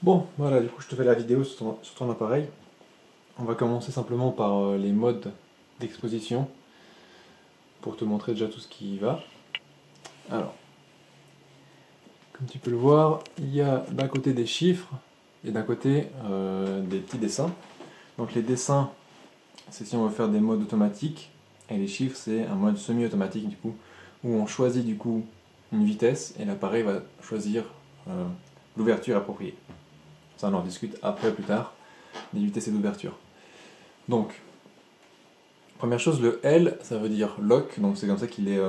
Bon, voilà, du coup, je te fais la vidéo sur ton appareil. On va commencer simplement par les modes d'exposition pour te montrer déjà tout ce qui y va. Alors, comme tu peux le voir, il y a d'un côté des chiffres et d'un côté des petits dessins. Donc les dessins, c'est si on veut faire des modes automatiques, et les chiffres, c'est un mode semi-automatique du coup, où on choisit du coup une vitesse et l'appareil va choisir euh, l'ouverture appropriée. Ça, on en discute après, plus tard, des vitesses et d'ouverture. Donc, première chose, le L, ça veut dire lock, donc c'est comme ça qu'il est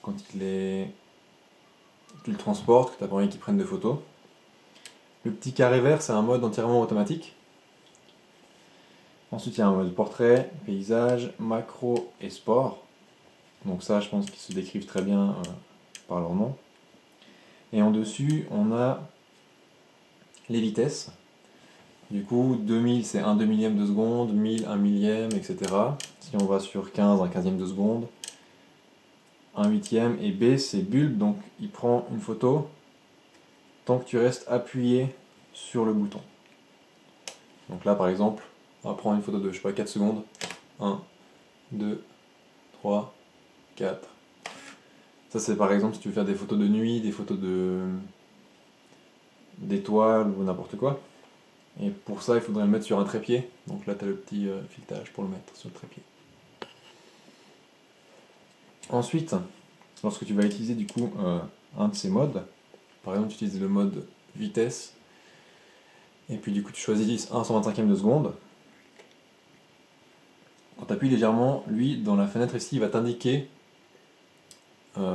quand tu le transportes, que tu n'as pas envie qu'il prenne de photos. Le petit carré vert, c'est un mode entièrement automatique. Ensuite, il y a un mode portrait, paysage, macro et sport. Donc ça, je pense qu'ils se décrivent très bien par leur nom. Et en dessus, on a les vitesses. Du coup, 2000, c'est 1 2 millième de seconde, 1000, 1 millième, etc. Si on va sur 15, 1 quinzième de seconde, 1 huitième, et B, c'est bulbe, donc il prend une photo tant que tu restes appuyé sur le bouton. Donc là, par exemple, on va prendre une photo de, je sais pas, 4 secondes. 1, 2, 3, 4. Ça, c'est par exemple si tu veux faire des photos de nuit, des photos d'étoiles ou n'importe quoi. Et pour ça, il faudrait le mettre sur un trépied. Donc là, tu as le petit filetage pour le mettre sur le trépied. Ensuite, lorsque tu vas utiliser du coup un de ces modes, par exemple, tu utilises le mode vitesse, et puis du coup, tu choisis 1 125e de seconde. Quand tu appuies légèrement, lui, dans la fenêtre ici, il va t'indiquer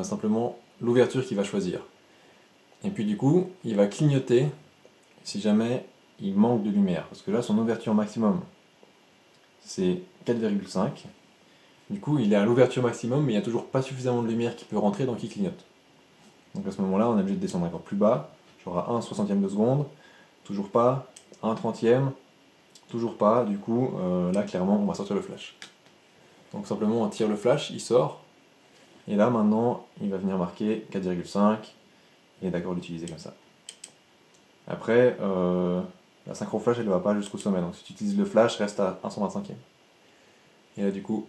simplement l'ouverture qu'il va choisir. Et puis du coup, il va clignoter si jamais il manque de lumière. Parce que là, son ouverture maximum, c'est 4,5. Du coup, il est à l'ouverture maximum, mais il n'y a toujours pas suffisamment de lumière qui peut rentrer, donc il clignote. Donc à ce moment-là, on est obligé de descendre encore plus bas. J'aurai 1 60e de seconde, toujours pas, 1 30e, toujours pas. Du coup, là, clairement, on va sortir le flash. Donc simplement, on tire le flash, il sort. Et là, maintenant, il va venir marquer 4,5. Il est d'accord de l'utiliser comme ça. Après, la synchro flash, elle ne va pas jusqu'au sommet. Donc si tu utilises le flash, reste à 1 125e. Et là, du coup,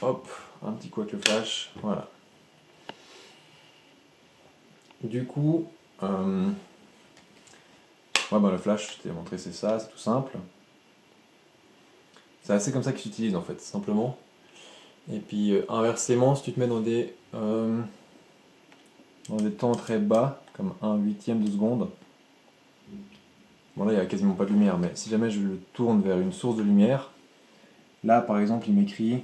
hop, un petit coup avec le flash. Voilà. Du coup, ouais, bah, le flash, je t'ai montré, c'est ça, c'est tout simple. C'est assez comme ça qu'il s'utilise en fait, simplement. Et puis inversement, si tu te mets dans des temps très bas, comme 1 huitième de seconde, bon là il n'y a quasiment pas de lumière, mais si jamais je le tourne vers une source de lumière, là par exemple il m'écrit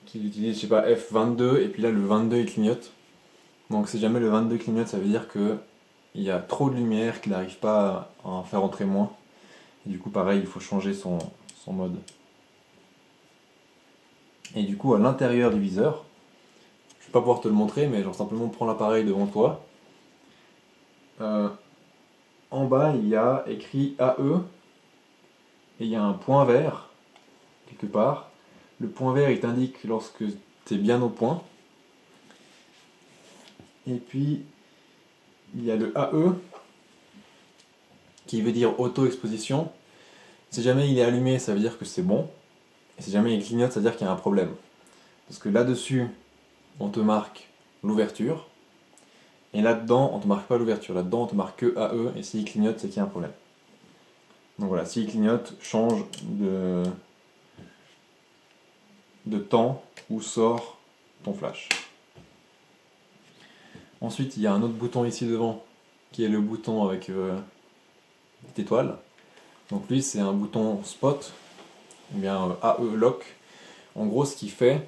qu'il utilise, je sais pas, F22, et puis là le 22 il clignote. Donc si jamais le 22 clignote, ça veut dire que il y a trop de lumière qu'il n'arrive pas à en faire entrer moins. Et du coup pareil, il faut changer son mode. Et du coup à l'intérieur du viseur, je vais pas pouvoir te le montrer, mais genre simplement prends l'appareil devant toi. Euh, En bas il y a écrit AE, et il y a un point vert quelque part. Le point vert il t'indique lorsque tu es bien au point. Et puis il y a le AE qui veut dire auto-exposition. Si jamais il est allumé, ça veut dire que c'est bon. Et si jamais il clignote, ça veut dire qu'il y a un problème. Parce que là-dessus, on te marque l'ouverture. Et là-dedans, on ne te marque pas l'ouverture. Là-dedans, on te marque que AE. Et s'il clignote, c'est qu'il y a un problème. Donc voilà, s'il clignote, change de temps où sort ton flash. Ensuite, il y a un autre bouton ici devant, qui est le bouton avec cette étoile. Donc lui, c'est un bouton spot, ou bien AE lock. En gros, ce qu'il fait,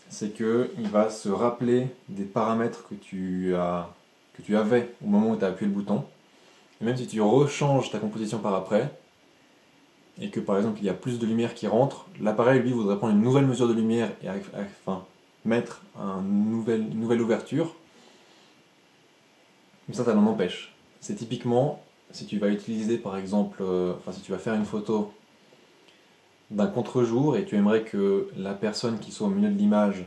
c'est qu'il va se rappeler des paramètres que tu avais au moment où tu as appuyé le bouton. Et même si tu rechanges ta composition par après, et que par exemple il y a plus de lumière qui rentre, l'appareil lui voudrait prendre une nouvelle mesure de lumière et enfin, mettre une nouvelle ouverture, mais ça l'en empêche. C'est typiquement si tu vas utiliser par exemple, enfin si tu vas faire une photo d'un contre-jour et tu aimerais que la personne qui soit au milieu de l'image,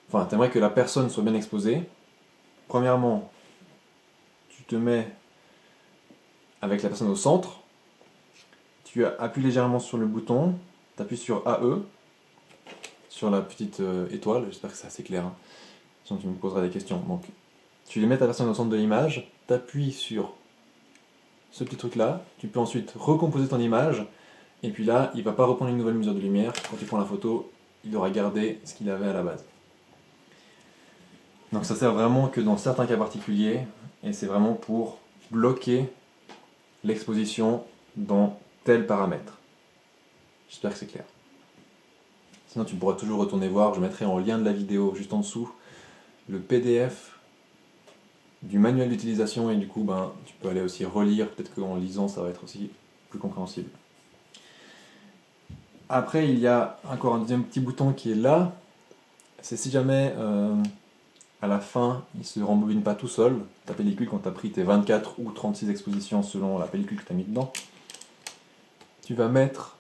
enfin tu aimerais que la personne soit bien exposée, premièrement, tu te mets avec la personne au centre, tu appuies légèrement sur le bouton, tu appuies sur AE, sur la petite étoile, j'espère que c'est assez clair, hein. Sinon tu me poseras des questions. Donc tu les mets ta personne au centre de l'image, tu appuies sur ce petit truc là, tu peux ensuite recomposer ton image, et puis là il va pas reprendre une nouvelle mesure de lumière, quand tu prends la photo, il aura gardé ce qu'il avait à la base. Donc ça sert vraiment que dans certains cas particuliers, et c'est vraiment pour bloquer l'exposition dans tel paramètre. J'espère que c'est clair. Sinon tu pourras toujours retourner voir, je mettrai en lien de la vidéo juste en dessous le PDF du manuel d'utilisation et du coup tu peux aller aussi relire, peut-être qu'en lisant ça va être aussi plus compréhensible. Après il y a encore un deuxième petit bouton qui est là, c'est si jamais à la fin il se rembobine pas tout seul, ta pellicule quand tu as pris tes 24 ou 36 expositions selon la pellicule que tu as mis dedans, tu vas mettre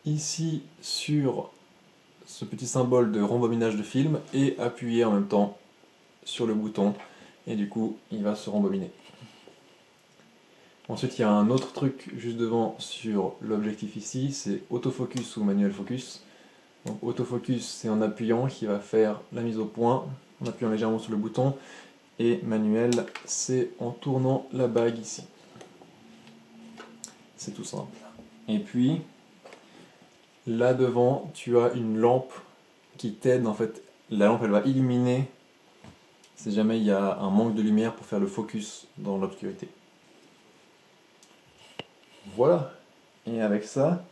ici sur ce petit symbole de rembobinage de film et appuyer en même temps sur le bouton et du coup il va se rembobiner. Ensuite il y a un autre truc juste devant sur l'objectif ici, c'est autofocus ou manuel focus. Donc autofocus c'est en appuyant qui va faire la mise au point, en appuyant légèrement sur le bouton, et manuel c'est en tournant la bague ici. C'est tout simple. Et puis là devant tu as une lampe qui t'aide en fait, la lampe elle va illuminer si jamais il y a un manque de lumière pour faire le focus dans l'obscurité. Voilà, et avec ça,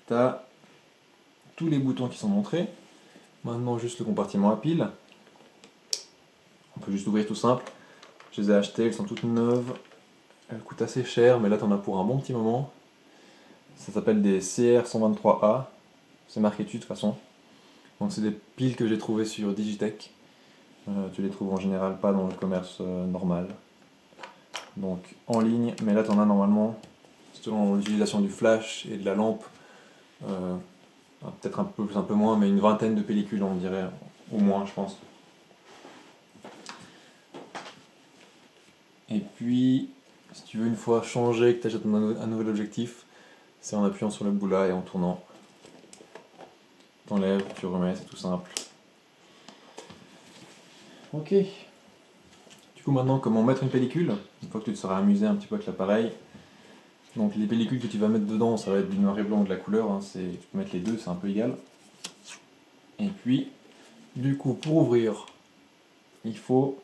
tu as tous les boutons qui sont montrés. Maintenant juste le compartiment à piles. On peut juste ouvrir tout simple. Je les ai achetées, elles sont toutes neuves. Elles coûtent assez cher, mais là tu en as pour un bon petit moment. Ça s'appelle des CR123A. C'est marqué dessus de toute façon. Donc c'est des piles que j'ai trouvées sur Digitech. Tu les trouves en général pas dans le commerce normal. Donc en ligne, mais là tu en as normalement, selon l'utilisation du flash et de la lampe, peut-être un peu moins, mais une vingtaine de pellicules on dirait, au moins je pense. Et puis, si tu veux une fois changer, que tu achètes un nouvel objectif, c'est en appuyant sur le bout là et en tournant. T'enlèves, tu remets, c'est tout simple. Ok. Du coup maintenant, comment mettre une pellicule? Une fois que tu te seras amusé un petit peu avec l'appareil. Donc les pellicules que tu vas mettre dedans, ça va être du noir et blanc ou de la couleur, hein, tu peux mettre les deux, c'est un peu égal. Et puis, du coup, pour ouvrir, il faut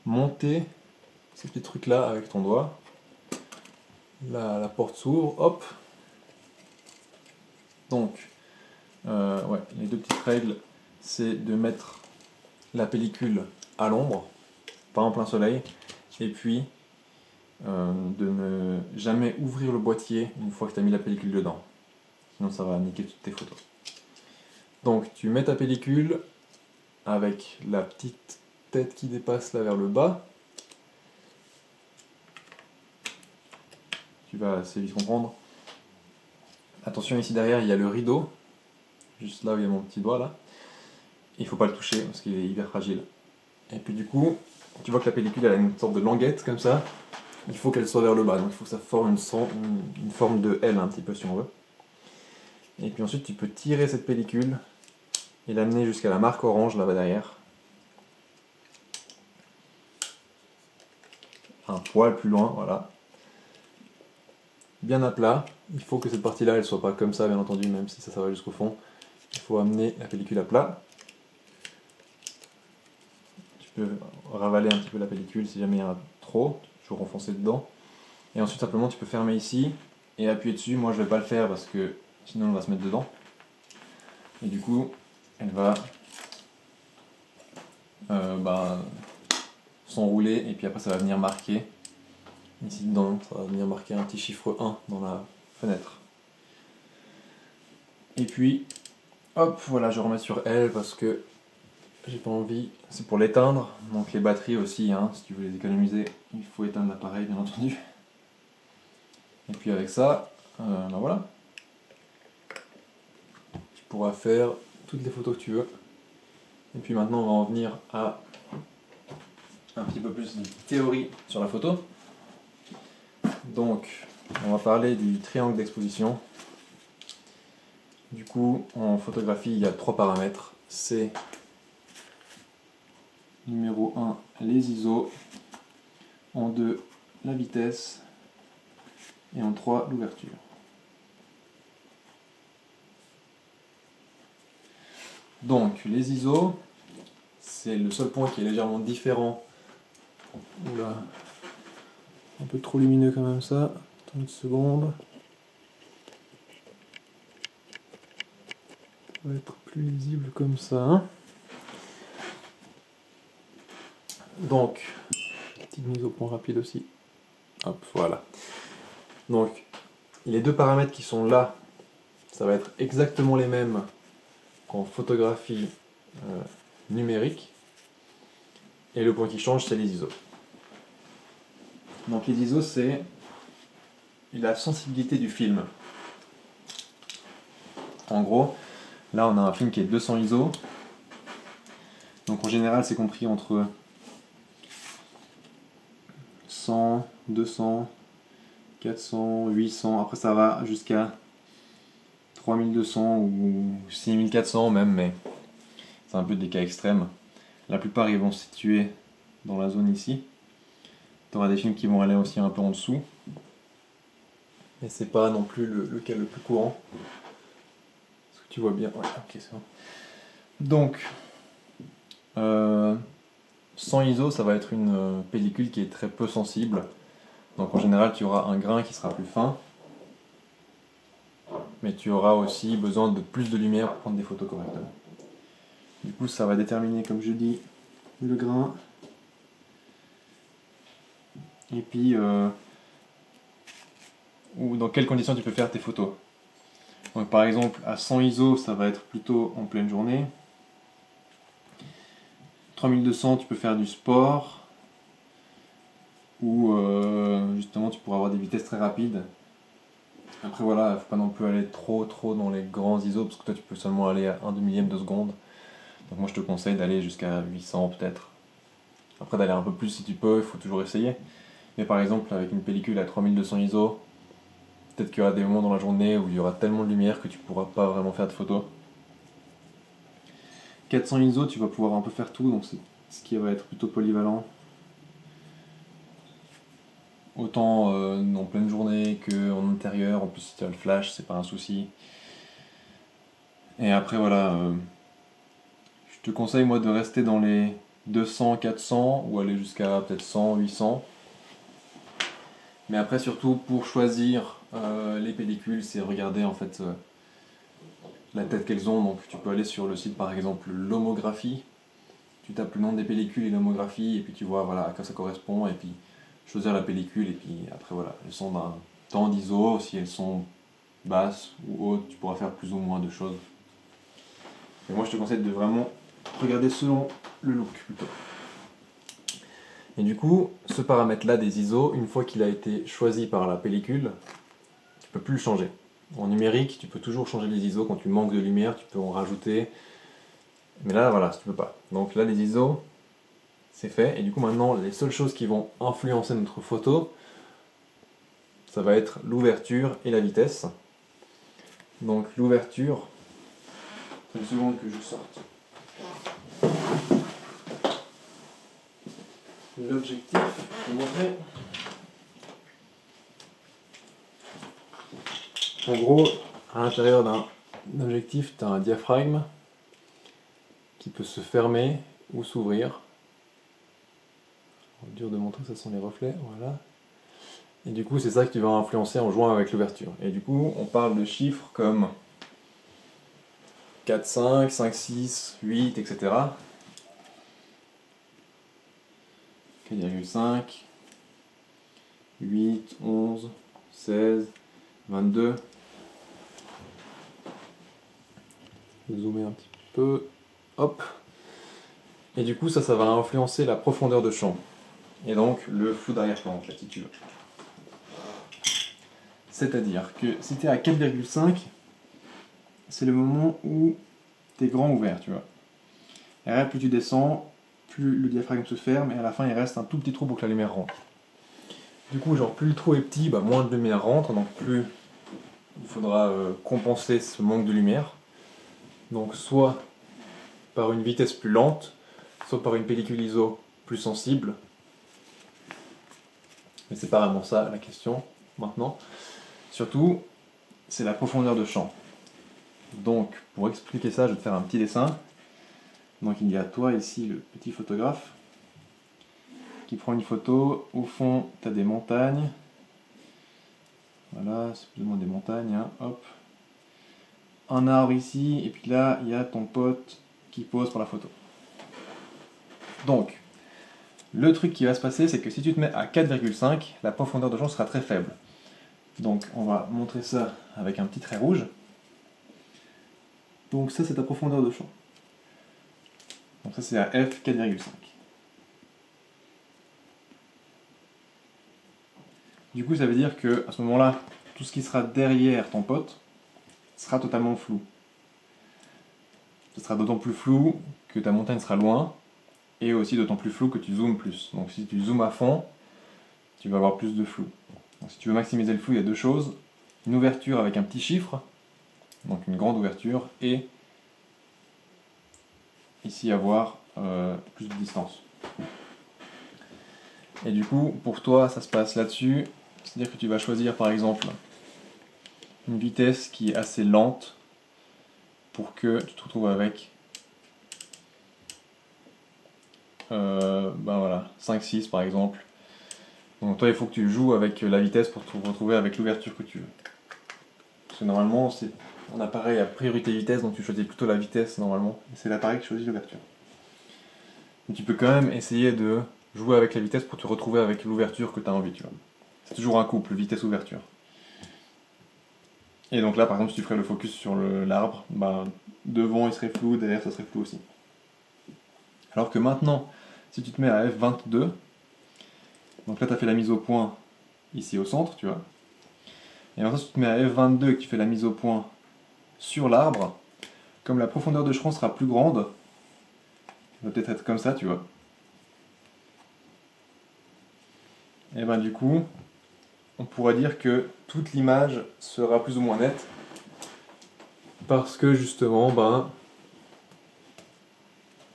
monter ces petits trucs là avec ton doigt. Là, la porte s'ouvre, hop. Donc, ouais, les deux petites règles, c'est de mettre la pellicule à l'ombre, pas en plein soleil, et puis de ne jamais ouvrir le boîtier une fois que tu as mis la pellicule dedans. Sinon ça va niquer toutes tes photos. Donc tu mets ta pellicule avec la petite tête qui dépasse là vers le bas. Tu vas assez vite comprendre. Attention, ici derrière il y a le rideau, juste là où il y a mon petit doigt là. Il ne faut pas le toucher parce qu'il est hyper fragile. Et puis du coup, tu vois que la pellicule elle a une sorte de languette comme ça. Il faut qu'elle soit vers le bas, donc il faut que ça forme une forme de L un petit peu si on veut. Et puis ensuite tu peux tirer cette pellicule et l'amener jusqu'à la marque orange là-bas derrière. Un poil plus loin, voilà. Bien à plat. Il faut que cette partie-là elle soit pas comme ça bien entendu, même si ça va jusqu'au fond. Il faut amener la pellicule à plat. Tu peux ravaler un petit peu la pellicule si jamais il y en a trop, toujours enfoncer dedans. Et ensuite simplement tu peux fermer ici et appuyer dessus. Moi je vais pas le faire parce que sinon on va se mettre dedans. Et du coup elle va s'enrouler et puis après ça va venir marquer ici dedans, ça va venir marquer un petit chiffre 1 dans la fenêtre. Et puis hop, voilà, je remets sur L parce que j'ai pas envie, c'est pour l'éteindre, donc les batteries aussi, hein, si tu veux les économiser, il faut éteindre l'appareil bien entendu. Et puis avec ça, voilà, tu pourras faire toutes les photos que tu veux. Et puis maintenant on va en venir à un petit peu plus de théorie sur la photo. Donc, on va parler du triangle d'exposition. Du coup, en photographie, il y a 3 paramètres. C'est numéro 1, les ISO. En 2, la vitesse. Et en 3, l'ouverture. Donc, les ISO, c'est le seul point qui est légèrement différent. Oula, un peu trop lumineux quand même ça. Attends une seconde. Ça va être plus lisible comme ça. Hein. Donc, petite mise au point rapide aussi. Hop, voilà. Donc, les 2 paramètres qui sont là, ça va être exactement les mêmes qu'en photographie numérique. Et le point qui change, c'est les ISO. Donc les ISO, c'est la sensibilité du film. En gros, là on a un film qui est 200 ISO. Donc en général, c'est compris entre 100, 200, 400, 800. Après ça va jusqu'à 3200 ou 6400 même, mais c'est un peu des cas extrêmes. La plupart ils vont se situer dans la zone ici. Tu auras des films qui vont aller aussi un peu en dessous. Mais c'est pas non plus le cas le plus courant. Est-ce que tu vois bien? Ouais, ok, c'est bon. Donc, 100 ISO, ça va être une pellicule qui est très peu sensible. Donc en général, tu auras un grain qui sera plus fin. Mais tu auras aussi besoin de plus de lumière pour prendre des photos correctement. Du coup, ça va déterminer, comme je dis, le grain. Et puis, ou dans quelles conditions tu peux faire tes photos. Donc par exemple, à 100 ISO, ça va être plutôt en pleine journée. 3200, tu peux faire du sport. Ou justement, tu pourras avoir des vitesses très rapides. Après voilà, il ne faut pas non plus aller trop dans les grands ISO, parce que toi tu peux seulement aller à 1 demi-millième de seconde. Donc moi je te conseille d'aller jusqu'à 800 peut-être. Après d'aller un peu plus si tu peux, il faut toujours essayer. Mais par exemple avec une pellicule à 3200 ISO, peut-être qu'il y aura des moments dans la journée où il y aura tellement de lumière que tu pourras pas vraiment faire de photos. 400 ISO, tu vas pouvoir un peu faire tout, donc c'est ce qui va être plutôt polyvalent. Autant en pleine journée qu'en intérieur, en plus si tu as le flash, c'est pas un souci. Et après voilà, je te conseille moi de rester dans les 200, 400 ou aller jusqu'à peut-être 100, 800. Mais après surtout pour choisir les pellicules, c'est regarder en fait la tête qu'elles ont. Donc tu peux aller sur le site par exemple Lomographie, tu tapes le nom des pellicules et Lomographie et puis tu vois voilà à quoi ça correspond et puis choisir la pellicule et puis après voilà, elles sont d'un temps d'ISO, si elles sont basses ou hautes, tu pourras faire plus ou moins de choses. Et moi je te conseille de vraiment regarder selon le look plutôt. Et du coup, ce paramètre-là des ISO, une fois qu'il a été choisi par la pellicule, tu peux plus le changer. En numérique, tu peux toujours changer les ISO quand tu manques de lumière, tu peux en rajouter. Mais là, voilà, tu peux pas. Donc là, les ISO, c'est fait. Et du coup, maintenant, les seules choses qui vont influencer notre photo, ça va être l'ouverture et la vitesse. Donc l'ouverture, c'est une seconde que je sorte l'objectif pour montrer. En gros, à l'intérieur d'un objectif, tu as un diaphragme qui peut se fermer ou s'ouvrir. Dur de montrer, ça sont les reflets, voilà. Et du coup, c'est ça que tu vas influencer en jouant avec l'ouverture. Et du coup, on parle de chiffres comme 4, 5, 5, 6, 8, etc. 4,5, 8, 11, 16, 22. Je vais zoomer un petit peu. Hop. Et du coup, ça va influencer la profondeur de champ. Et donc, le flou d'arrière-plan, en fait, si tu veux. C'est-à-dire que si tu es à 4,5, c'est le moment où tu es grand ouvert, tu vois. Et là, plus tu descends, plus le diaphragme se ferme, et à la fin, il reste un tout petit trou pour que la lumière rentre. Du coup, genre plus le trou est petit, bah, moins de lumière rentre, donc plus il faudra compenser ce manque de lumière. Donc soit par une vitesse plus lente, soit par une pellicule ISO plus sensible. Mais c'est pas vraiment ça la question maintenant. Surtout, c'est la profondeur de champ. Donc, pour expliquer ça, je vais te faire un petit dessin. Donc il y a toi ici, le petit photographe, qui prend une photo. Au fond, tu as des montagnes. Voilà, c'est plus ou moins des montagnes, hein. Hop. Un arbre ici, et puis là, il y a ton pote qui pose pour la photo. Donc, le truc qui va se passer, c'est que si tu te mets à 4,5, la profondeur de champ sera très faible. Donc, on va montrer ça avec un petit trait rouge. Donc ça, c'est ta profondeur de champ. Donc ça, c'est à f 4,5. Du coup, ça veut dire que à ce moment-là, tout ce qui sera derrière ton pote sera totalement flou. Ce sera d'autant plus flou que ta montagne sera loin, et aussi d'autant plus flou que tu zoomes plus. Donc si tu zoomes à fond, tu vas avoir plus de flou. Donc, si tu veux maximiser le flou, il y a deux choses. Une ouverture avec un petit chiffre, donc une grande ouverture, et ici avoir plus de distance. Et du coup, pour toi, ça se passe là-dessus. C'est-à-dire que tu vas choisir par exemple une vitesse qui est assez lente pour que tu te retrouves avec ben voilà, 5-6 par exemple. Donc toi, il faut que tu joues avec la vitesse pour te retrouver avec l'ouverture que tu veux. Parce que normalement, c'est un appareil à priorité vitesse, donc tu choisis plutôt la vitesse normalement. Et c'est l'appareil qui choisit l'ouverture. Mais tu peux quand même essayer de jouer avec la vitesse pour te retrouver avec l'ouverture que tu as envie, tu vois. C'est toujours un couple, vitesse-ouverture. Et donc là, par exemple, si tu ferais le focus sur l'arbre, ben, devant il serait flou, derrière ça serait flou aussi. Alors que maintenant, si tu te mets à f22, donc là tu as fait la mise au point ici au centre, tu vois. Et maintenant, si tu te mets à f22 et que tu fais la mise au point sur l'arbre, comme la profondeur de champ sera plus grande, ça va peut-être être comme ça, tu vois. Et ben du coup, on pourrait dire que toute l'image sera plus ou moins nette, parce que justement, ben,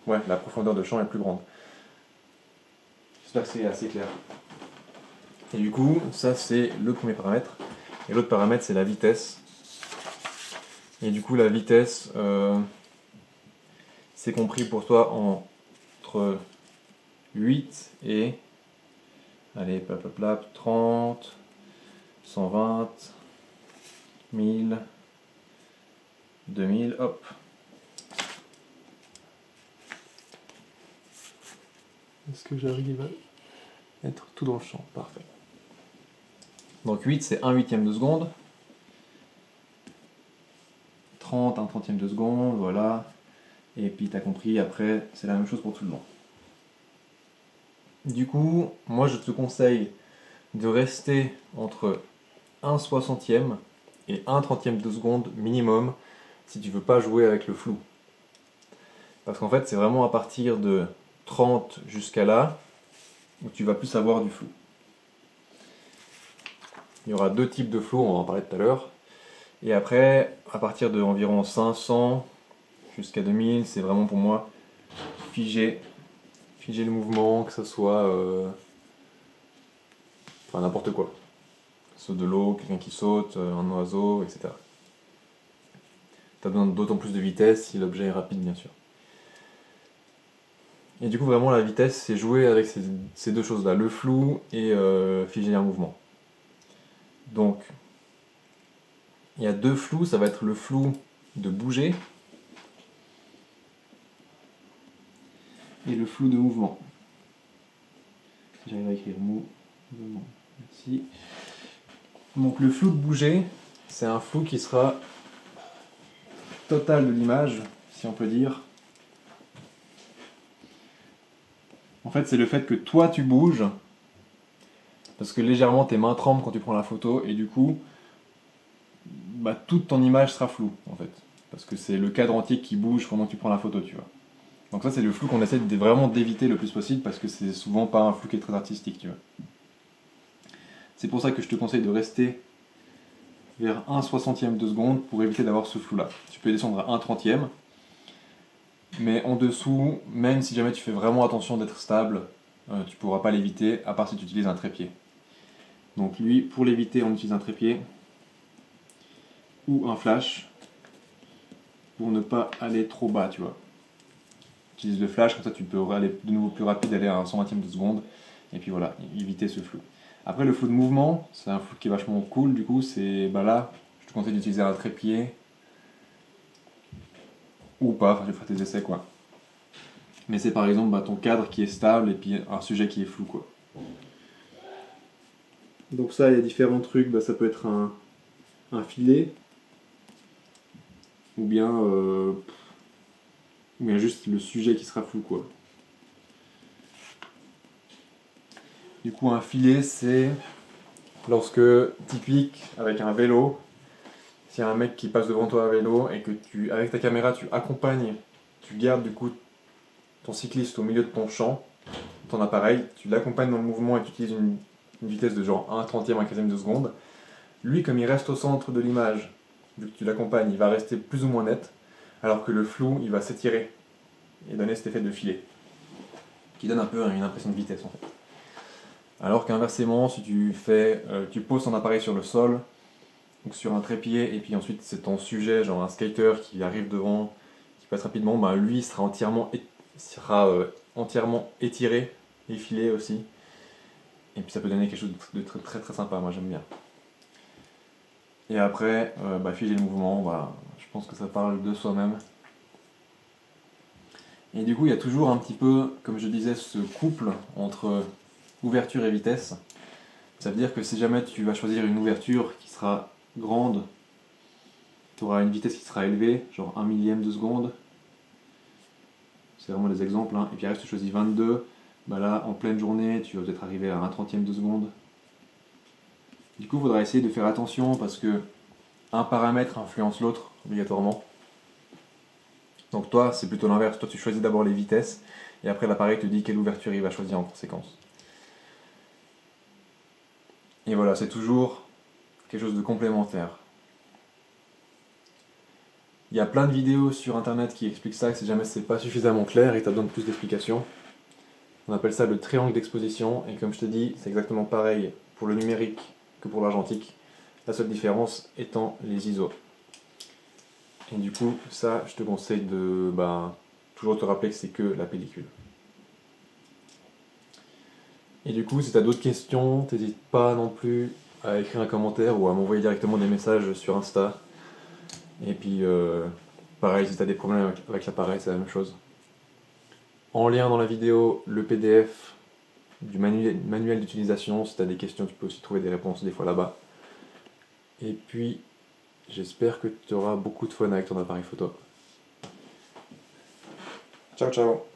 ouais, la profondeur de champ est plus grande. J'espère que c'est assez clair. Et du coup, ça c'est le premier paramètre. Et l'autre paramètre, c'est la vitesse. Et du coup, la vitesse, c'est compris pour toi entre 8 et, allez, plap, 30, 120, 1000, 2000, hop. Est-ce que j'arrive à être tout dans le champ? Parfait. Donc 8, c'est 1/8 de seconde. 30, 1/30 de seconde, voilà. Et puis t'as compris, après, c'est la même chose pour tout le long. Du coup, moi je te conseille de rester entre 1/60 et 1/30 de seconde minimum si tu veux pas jouer avec le flou. Parce qu'en fait, c'est vraiment à partir de 30 jusqu'à là où tu vas plus avoir du flou. Il y aura deux types de flou, on va en parler tout à l'heure. Et après, à partir de environ 500 jusqu'à 2000, c'est vraiment pour moi figer le mouvement, que ce soit enfin n'importe quoi. Que ce soit de l'eau, quelqu'un qui saute, un oiseau, etc. Tu as besoin d'autant plus de vitesse si l'objet est rapide, bien sûr. Et du coup, vraiment, la vitesse, c'est jouer avec ces deux choses-là, le flou et figer un mouvement. Donc, il y a deux flous, ça va être le flou de bouger et le flou de mouvement. J'arrive à écrire mouvement, merci. Donc le flou de bouger, c'est un flou qui sera total de l'image, si on peut dire. En fait, c'est le fait que toi tu bouges, parce que légèrement tes mains tremblent quand tu prends la photo, et du coup, bah, toute ton image sera floue, en fait. Parce que c'est le cadre entier qui bouge pendant que tu prends la photo, tu vois. Donc ça, c'est le flou qu'on essaie vraiment d'éviter le plus possible, parce que c'est souvent pas un flou qui est très artistique, tu vois. C'est pour ça que je te conseille de rester vers 1/60e de seconde pour éviter d'avoir ce flou là. Tu peux descendre à 1/30e, mais en dessous, même si jamais tu fais vraiment attention d'être stable, tu pourras pas l'éviter à part si tu utilises un trépied. Donc lui, pour l'éviter, on utilise un trépied ou un flash pour ne pas aller trop bas, tu vois. Utilise le flash, comme ça tu peux aller de nouveau plus rapide, aller à un 120e de seconde, et puis voilà, éviter ce flou. Après le flou de mouvement, c'est un flou qui est vachement cool, du coup c'est là, je te conseille d'utiliser un trépied, ou pas, enfin je vais faire tes essais quoi. Mais c'est par exemple ton cadre qui est stable et puis un sujet qui est flou quoi. Donc ça, il y a différents trucs, ça peut être un filet, ou bien juste le sujet qui sera flou quoi. Du coup un filet c'est lorsque typique avec un vélo, s'il y a un mec qui passe devant toi à vélo et que avec ta caméra tu accompagnes, tu gardes du coup ton cycliste au milieu de ton champ, ton appareil, tu l'accompagnes dans le mouvement et tu utilises une vitesse de genre 1/30e, 1/15e de seconde. Lui, comme il reste au centre de l'image, vu que tu l'accompagnes, il va rester plus ou moins net, alors que le flou, il va s'étirer et donner cet effet de filet, qui donne un peu une impression de vitesse en fait. Alors qu'inversement, si tu poses ton appareil sur le sol, donc sur un trépied, et puis ensuite c'est ton sujet, genre un skater qui arrive devant, qui passe rapidement, lui sera entièrement étiré, effilé aussi. Et puis ça peut donner quelque chose de très très, très sympa, moi j'aime bien. Et après, figer le mouvement, je pense que ça parle de soi-même. Et du coup, il y a toujours un petit peu, comme je disais, ce couple entre ouverture et vitesse. Ça veut dire que si jamais tu vas choisir une ouverture qui sera grande, tu auras une vitesse qui sera élevée, genre 1/1000e de seconde. C'est vraiment des exemples. Et puis après, si tu choisis 22, là, en pleine journée, tu vas peut-être arriver à 1/30e de seconde. Du coup, il faudra essayer de faire attention parce que un paramètre influence l'autre, obligatoirement. Donc toi, c'est plutôt l'inverse. Toi, tu choisis d'abord les vitesses et après l'appareil te dit quelle ouverture il va choisir en conséquence. Et voilà, c'est toujours quelque chose de complémentaire. Il y a plein de vidéos sur internet qui expliquent ça, que si jamais c'est pas suffisamment clair et que tu as besoin de plus d'explications. On appelle ça le triangle d'exposition, et comme je te dis, c'est exactement pareil pour le numérique que pour l'argentique, la seule différence étant les ISO. Et du coup, ça, je te conseille de toujours te rappeler que c'est que la pellicule. Et du coup, si tu as d'autres questions, n'hésite pas non plus à écrire un commentaire ou à m'envoyer directement des messages sur Insta. Et puis, pareil, si tu as des problèmes avec l'appareil, c'est la même chose. En lien dans la vidéo, le PDF du manuel d'utilisation. Si tu as des questions, tu peux aussi trouver des réponses des fois là-bas. Et puis, j'espère que tu auras beaucoup de fun avec ton appareil photo. Ciao, ciao!